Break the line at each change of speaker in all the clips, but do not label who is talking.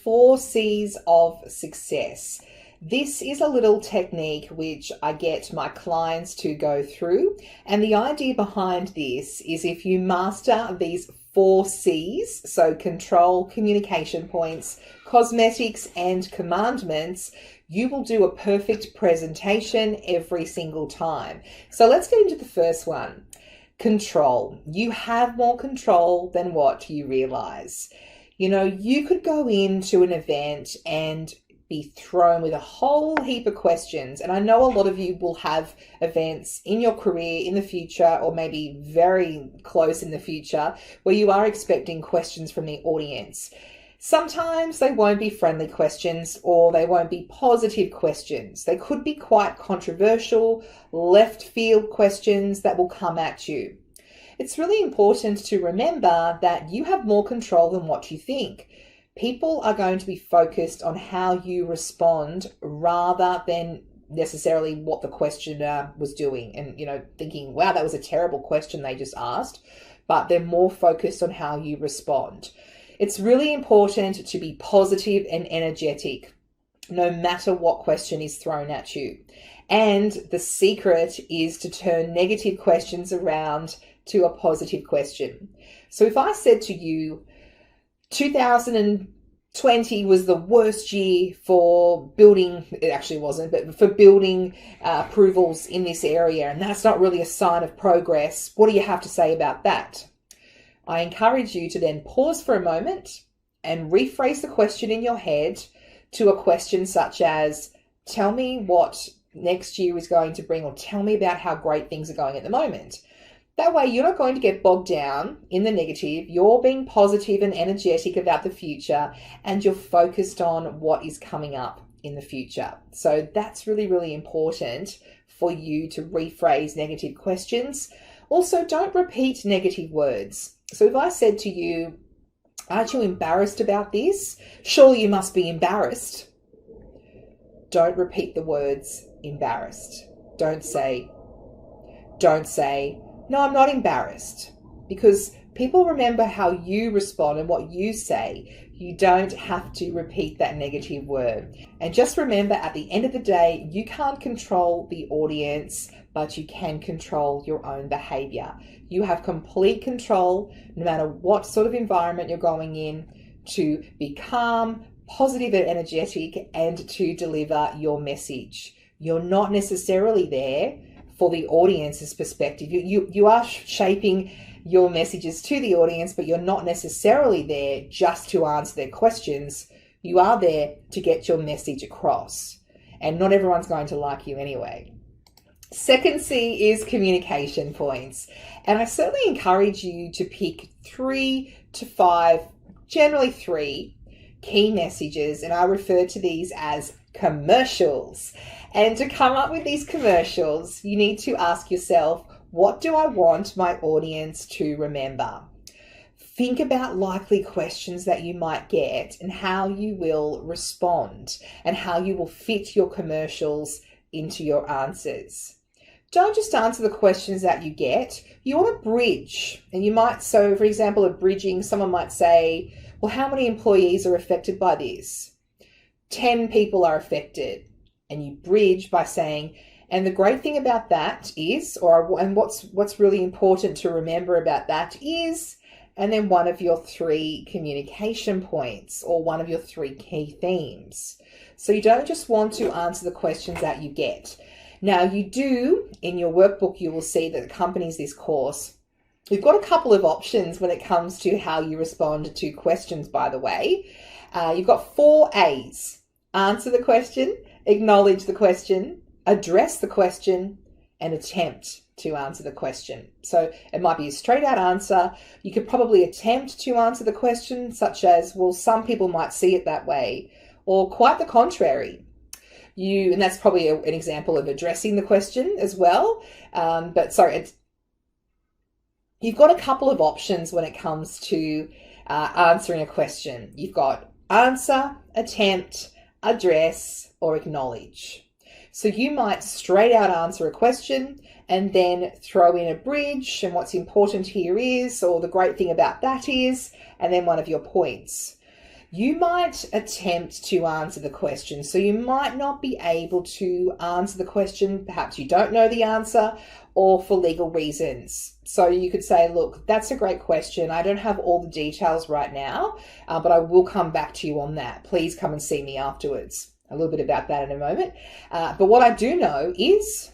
4 C's of success. This is a little technique which I get my clients to go through. And the idea behind this is if you master these 4 C's, so control, communication points, cosmetics, and commandments, you will do a perfect presentation every single time. So let's get into the first one. Control. You have more control than what you realize. You know, you could go into an event and be thrown with a whole heap of questions. And I know a lot of you will have events in your career in the future, or maybe very close in the future, where you are expecting questions from the audience. Sometimes they won't be friendly questions, or they won't be positive questions. They could be quite controversial, left field questions that will come at you. It's really important to remember that you have more control than what you think. People are going to be focused on how you respond rather than necessarily what the questioner was doing and, thinking, wow, that was a terrible question they just asked, but they're more focused on how you respond. It's really important to be positive and energetic, no matter what question is thrown at you. And the secret is to turn negative questions around to a positive question. So if I said to you, 2020 was the worst year for building, it actually wasn't, but for building approvals in this area, and that's not really a sign of progress, what do you have to say about that? I encourage you to then pause for a moment and rephrase the question in your head to a question such as, tell me what next year is going to bring, or tell me about how great things are going at the moment. That way you're not going to get bogged down in the negative. You're being positive and energetic about the future, and you're focused on what is coming up in the future. So that's really, really important for you to rephrase negative questions. Also, don't repeat negative words. So if I said to you, aren't you embarrassed about this? Surely you must be embarrassed. Don't repeat the words embarrassed. Don't say, no, I'm not embarrassed, because people remember how you respond and what you say. You don't have to repeat that negative word. And just remember, at the end of the day, you can't control the audience, but you can control your own behavior. You have complete control, no matter what sort of environment you're going in, to be calm, positive and energetic, and to deliver your message. You're not necessarily there for the audience's perspective. You are shaping your messages to the audience, but you're not necessarily there just to answer their questions. You are there to get your message across. And not everyone's going to like you anyway. Second C is communication points. And I certainly encourage you to pick 3 to 5, generally 3 key messages. And I refer to these as commercials. And to come up with these commercials, you need to ask yourself, what do I want my audience to remember? Think about likely questions that you might get and how you will respond and how you will fit your commercials into your answers. Don't just answer the questions that you get. You want to bridge. And you might, so for example, of bridging, someone might say, well, how many employees are affected by this? 10 people are affected. And you bridge by saying, and the great thing about that is, and what's really important to remember about that is, and then one of your 3 communication points, or one of your 3 key themes. So you don't just want to answer the questions that you get. Now you do, in your workbook, you will see that accompanies this course, we've got a couple of options when it comes to how you respond to questions, by the way. You've got 4 A's. Answer the question, acknowledge the question, address the question, and attempt to answer the question. So it might be a straight out answer. You could probably attempt to answer the question, such as, well, some people might see it that way, or quite the contrary. And that's probably an example of addressing the question as well. You've got a couple of options when it comes to answering a question. You've got answer, attempt, address, or acknowledge. So you might straight out answer a question and then throw in a bridge, and what's important here is, or the great thing about that is, and then one of your points. You might attempt to answer the question, so you might not be able to answer the question. Perhaps you don't know the answer, or for legal reasons. So you could say, look, that's a great question. I don't have all the details right now, but I will come back to you on that. Please come and see me afterwards. A little bit about that in a moment. But what I do know is,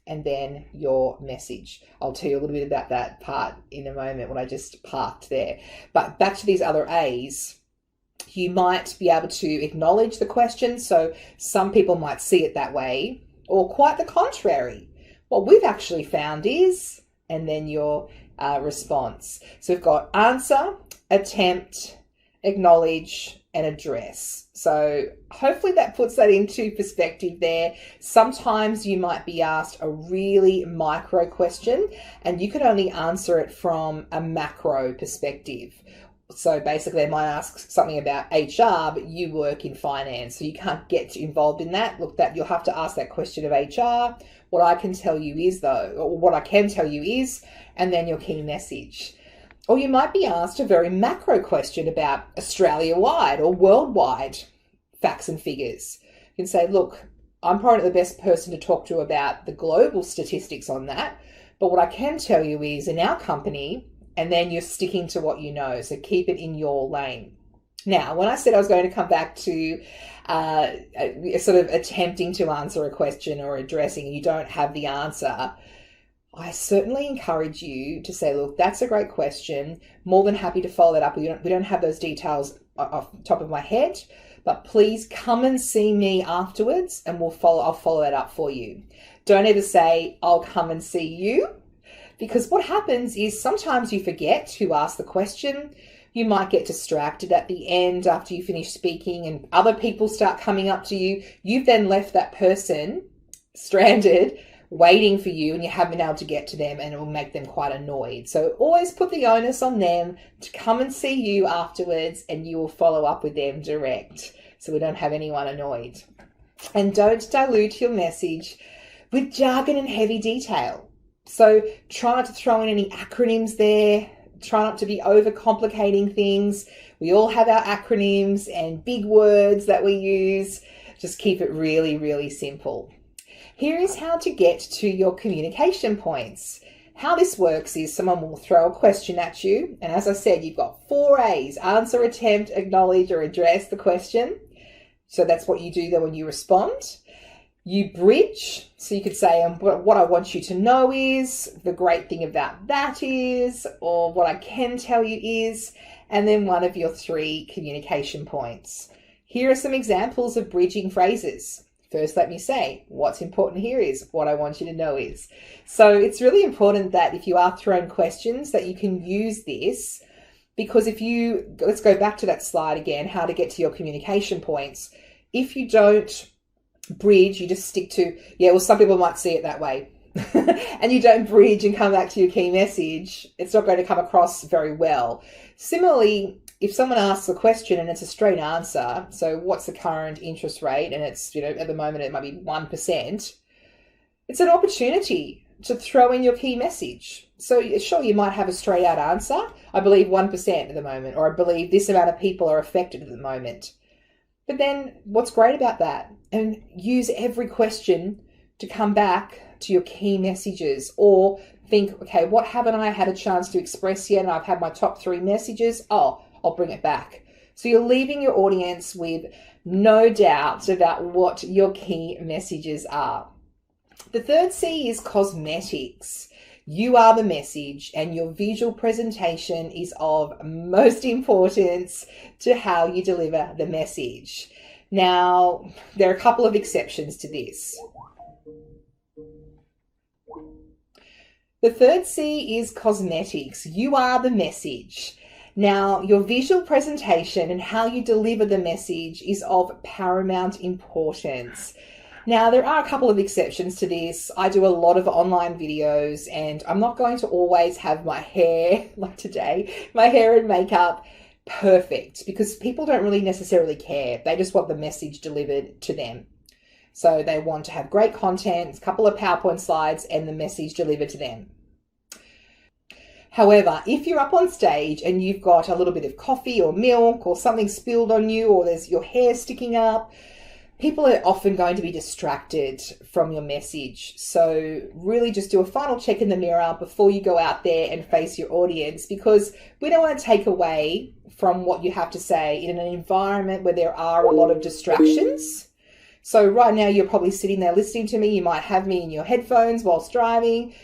and then your message. I'll tell you a little bit about that part in a moment when I just parked there. But back to these other A's. You might be able to acknowledge the question. So some people might see it that way, or quite the contrary. What we've actually found is, and then your response. So we've got answer, attempt, acknowledge, and address. So hopefully that puts that into perspective there. Sometimes you might be asked a really micro question and you can only answer it from a macro perspective. So basically they might ask something about HR, but you work in finance, so you can't get involved in that. Look, that you'll have to ask that question of HR. What I can tell you is though, or what I can tell you is, and then your key message. Or you might be asked a very macro question about Australia-wide or worldwide facts and figures. You can say, look, I'm probably the best person to talk to about the global statistics on that, but what I can tell you is in our company, and then you're sticking to what you know. So keep it in your lane. Now, when I said I was going to come back to sort of attempting to answer a question or addressing, you don't have the answer, I certainly encourage you to say, look, that's a great question. More than happy to follow that up. We don't have those details off the top of my head, but please come and see me afterwards and I'll follow that up for you. Don't ever say, I'll come and see you. Because what happens is sometimes you forget who asked the question. You might get distracted at the end after you finish speaking and other people start coming up to you. You've then left that person stranded, waiting for you, and you haven't been able to get to them, and it will make them quite annoyed. So always put the onus on them to come and see you afterwards, and you will follow up with them direct so we don't have anyone annoyed. And don't dilute your message with jargon and heavy detail. So try not to throw in any acronyms there. Try not to be overcomplicating things. We all have our acronyms and big words that we use. Just keep it really, really simple. Here is how to get to your communication points. How this works is someone will throw a question at you. And as I said, you've got 4 A's: answer, attempt, acknowledge, or address the question. So that's what you do there when you respond. You bridge, so you could say, what I want you to know is, the great thing about that is, or what I can tell you is, and then one of your 3 communication points. Here are some examples of bridging phrases. First, let me say, what's important here is, what I want you to know is. So it's really important that if you are thrown questions that you can use this, because let's go back to that slide again, how to get to your communication points. If you don't bridge, you just stick to, some people might see it that way. And you don't bridge and come back to your key message, it's not going to come across very well. Similarly, if someone asks a question and it's a straight answer, so what's the current interest rate? And it's, at the moment it might be 1%. It's an opportunity to throw in your key message. So sure, you might have a straight out answer. I believe 1% at the moment, or I believe this amount of people are affected at the moment. But then what's great about that? And use every question to come back to your key messages, or think, okay, what haven't I had a chance to express yet? And I've had my top 3 messages. Oh, I'll bring it back. So you're leaving your audience with no doubt about what your key messages are. The 3rd C is cosmetics. You are the message, and your visual presentation is of most importance to how you deliver the message. Now, there are a couple of exceptions to this. The 3rd C is cosmetics. You are the message. Now, your visual presentation and how you deliver the message is of paramount importance. Now, there are a couple of exceptions to this. I do a lot of online videos, and I'm not going to always have my hair, like today, my hair and makeup perfect, because people don't really necessarily care. They just want the message delivered to them. So they want to have great content, a couple of PowerPoint slides, and the message delivered to them. However, if you're up on stage and you've got a little bit of coffee or milk or something spilled on you, or there's your hair sticking up, people are often going to be distracted from your message. So really just do a final check in the mirror before you go out there and face your audience, because we don't want to take away from what you have to say in an environment where there are a lot of distractions. So right now you're probably sitting there listening to me. You might have me in your headphones whilst driving.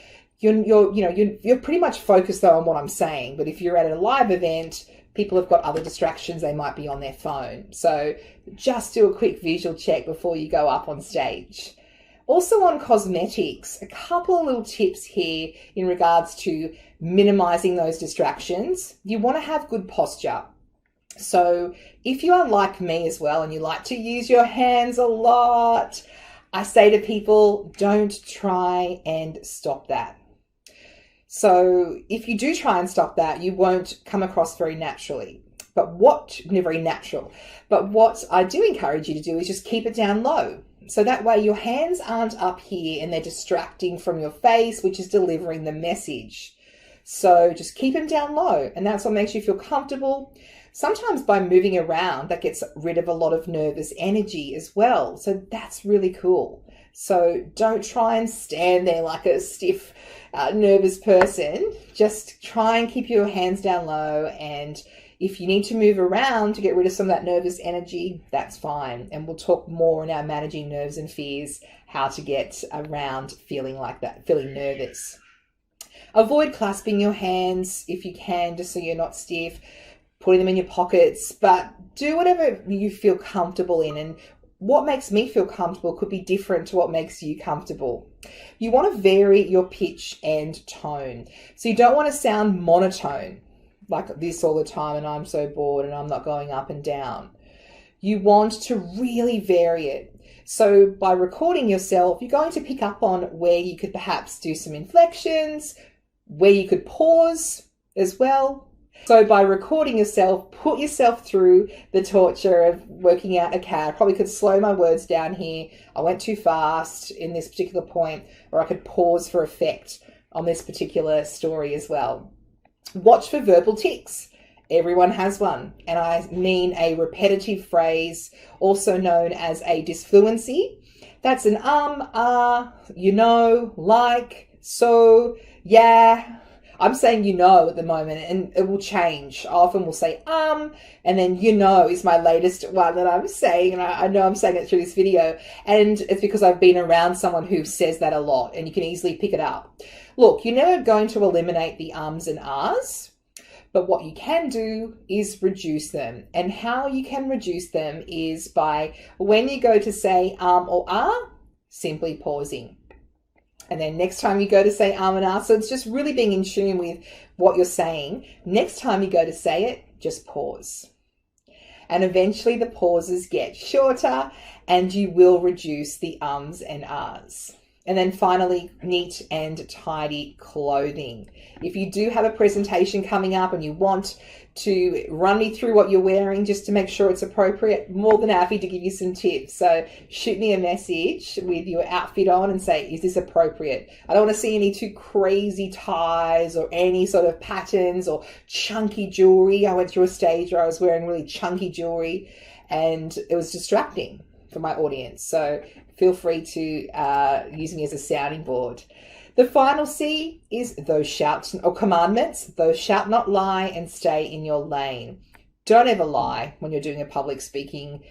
You're pretty much focused though on what I'm saying. But if you're at a live event, people have got other distractions. They might be on their phone. So just do a quick visual check before you go up on stage. Also on cosmetics, a couple of little tips here in regards to minimizing those distractions. You want to have good posture. So if you are like me as well and you like to use your hands a lot, I say to people, don't try and stop that. So if you do try and stop that, you won't come across very natural. But what I do encourage you to do is just keep it down low. So that way your hands aren't up here and they're distracting from your face, which is delivering the message. So just keep them down low, and that's what makes you feel comfortable. Sometimes by moving around, that gets rid of a lot of nervous energy as well. So that's really cool. So don't try and stand there like a stiff, nervous person. Just try and keep your hands down low. And if you need to move around to get rid of some of that nervous energy, that's fine. And we'll talk more in our managing nerves and fears, how to get around feeling like that, feeling nervous. Avoid clasping your hands if you can, just so you're not stiff, putting them in your pockets, but do whatever you feel comfortable in. And what makes me feel comfortable could be different to what makes you comfortable. You want to vary your pitch and tone. So you don't want to sound monotone, like this all the time, and I'm so bored and I'm not going up and down. You want to really vary it. So by recording yourself, you're going to pick up on where you could perhaps do some inflections, where you could pause as well. So by recording yourself, put yourself through the torture of working out, okay, I probably could slow my words down here. I went too fast in this particular point, or I could pause for effect on this particular story as well. Watch for verbal tics. Everyone has one. And I mean a repetitive phrase, also known as a disfluency. That's an you know, like, so, yeah. I'm saying you know at the moment, and it will change. I often will say and then you know is my latest one that I'm saying, and I know I'm saying it through this video, and it's because I've been around someone who says that a lot, and you can easily pick it up. Look, you're never going to eliminate the ums and ahs, but what you can do is reduce them. And how you can reduce them is by, when you go to say or ah, simply pausing. And then next time you go to say and ah, so it's just really being in tune with what you're saying. Next time you go to say it, just pause. And eventually the pauses get shorter and you will reduce the ums and ahs. And then finally, neat and tidy clothing. If you do have a presentation coming up and you want to run me through what you're wearing just to make sure it's appropriate, more than happy to give you some tips. So shoot me a message with your outfit on and say, is this appropriate? I don't want to see any too crazy ties or any sort of patterns or chunky jewelry. I went through a stage where I was wearing really chunky jewelry and it was distracting for my audience. So feel free to use me as a sounding board. The final C is those shouts or commandments. Those shalt not lie and stay in your lane. Don't ever lie when you're doing a public speaking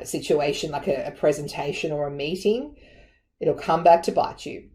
situation, like a presentation or a meeting. It'll come back to bite you.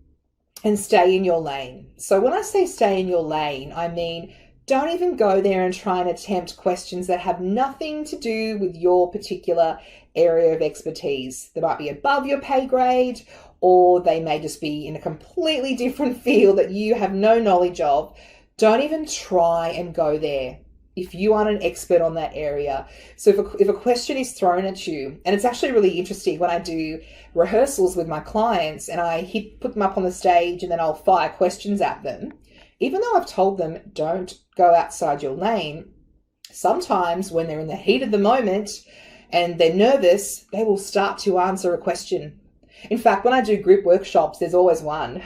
And stay in your lane. So when I say stay in your lane, I mean don't even go there and try and attempt questions that have nothing to do with your particular area of expertise. They might be above your pay grade, or they may just be in a completely different field that you have no knowledge of. Don't even try and go there if you aren't an expert on that area. So if a question is thrown at you, and it's actually really interesting when I do rehearsals with my clients and I put them up on the stage and then I'll fire questions at them, even though I've told them don't go outside your lane, sometimes when they're in the heat of the moment and they're nervous, they will start to answer a question. In fact, when I do group workshops, there's always one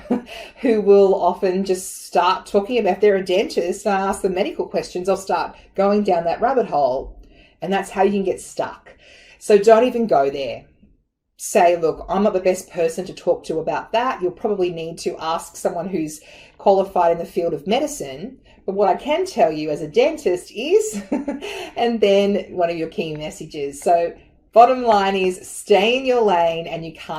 who will often just start talking about if they're a dentist and I ask them medical questions, I'll start going down that rabbit hole. And that's how you can get stuck. So don't even go there. Say, look, I'm not the best person to talk to about that. You'll probably need to ask someone who's qualified in the field of medicine. But what I can tell you as a dentist is, and then one of your key messages. So bottom line is stay in your lane and you can't